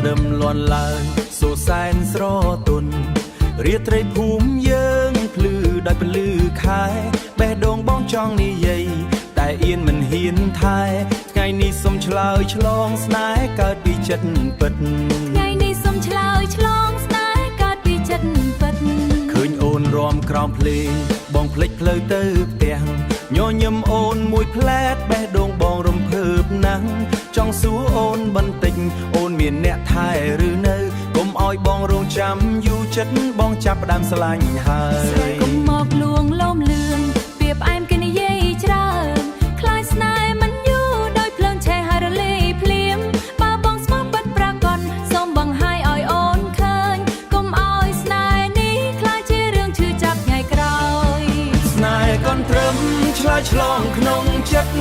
ត្រឹមលន់ឡើងសូសែនស្រទុនរាត្រីភូមិយើងភ្លឺដោយពលឺខែបេះដូងបងចង់និយាយតែអៀនមិនហ៊ានថែថ្ងៃនេះសុំឆ្លើយឆ្លងស្នេហ៍កើតពីចិត្តពិតថ្ងៃនេះសុំឆ្លើយឆ្លងស្នេហ៍កើតពីចិត្តពិតឃើញអូនរំក្រោមភ្លេងបងភ្លេចផ្លូវទៅផ្ទះញញឹមអូនមួយផ្លែតបេះដូងបងរំភើបណាស់ចង់សួរអូនបន្តិចអូនមានអ្នកថែឬនៅកុំឲ្យបងរងចាំយូរចិត្តបងចាប់ផ្ដើមស្រឡាញ់ហើយកុំមកលួងលោមលឿងពីផ្អែមគេនិយាយច្រើនខ្លាចស្នេហ៍មិនយូរដោយភ្លើងឆេះហើយរលាយភ្លាមបើបងស្មោះពិតប្រាកដសូមបង្ហាញឲ្យអូនឃើញកុំឲ្យស្នេហ៍នេះខ្លាចជារឿងឈឺចាប់ថ្ងៃក្រោយស្នេហ៍កូនត្រឹមឆ្លើយឆ្លងក្នុងចិត្ត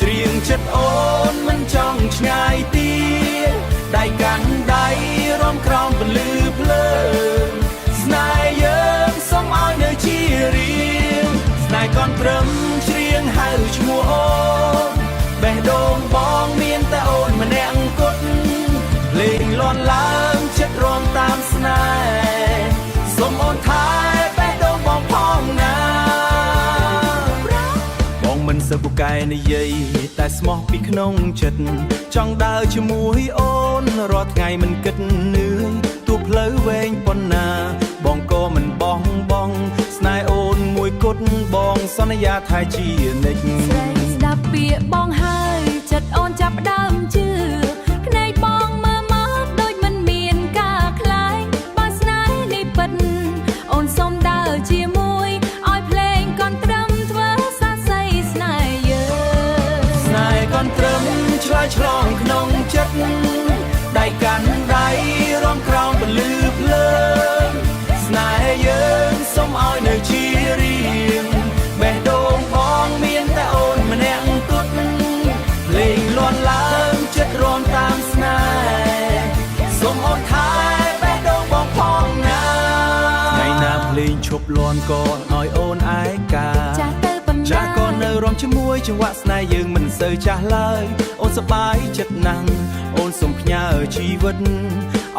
ច្រៀងចិត្តអូនមិនចង់ឆ្ងាយទីដៃកាន់ដៃរំក្រោមពន្លឺភ្លើងស្នេហ៍យើងសូមឲ្យនៅជារៀងស្នេហ៍កូនត្រឹមច្រៀងហៅឈ្មោះអូនបេះដូងបងមានតែអូនម្នាក់គត់លេងលន់ឡើងចិត្តរំតាមស្នេហ៍សូមអូនថែបេះដូងបងផងណាបងមិនសូវពូកែនិយាយតែស្មោះពីក្នុងចិត្តចង់ដើរជាមួយអូនរាល់ថ្ងៃមិនគិតនឿយទោះផ្លូវវែងប៉ុណ្ណាបងក៏មិនបោះបង់ស្នេហ៍អូនមួយគត់បងសន្យាថាជានិច្ចស្ដាប់ពាក្យបងហើយចិត្តអូនចាប់ផ្ដើមជឿភ្នែកបងមើលមកដូចមិនមានការខ្លាចបើស្នេហ៍នេះពិតអូនសូមដើរជាមួយឲ្យភ្លេងកូនត្រឹមធ្វើសាស័យស្នេហ៍យើងស្នេហ៍កូនត្រឹមឆ្លើយឆ្លងក្នុងចិត្តដៃកាន់ដៃរំក្រោមពន្លឺភ្លើងស្នេហ៍យើងសូមឲ្យនៅជារៀងបេះដូងបងមានតែអូនម្នាក់គត់លេងលន់ឡើងចិត្តរំតាមស្នេហ៍សូមអូនថែបេះដូងបងផងណាថ្ងៃណាភ្លេងឈប់លន់ក៏ឲ្យអូនឯកាចាស់ក៏នៅរំជាមួយចង្វាក់ស្នេហ៍យើងមិនសូវចាស់ឡើយអូនសប្បាយចិត្តណាស់អូនសូមផ្ញើជីវិត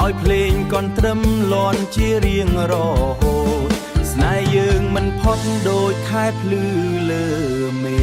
ឲ្យភ្លេងកូនត្រឹមលន់ជារៀងរហូតស្នេហ៍យើងមិនផុតដូចខែភ្លឺលើមេ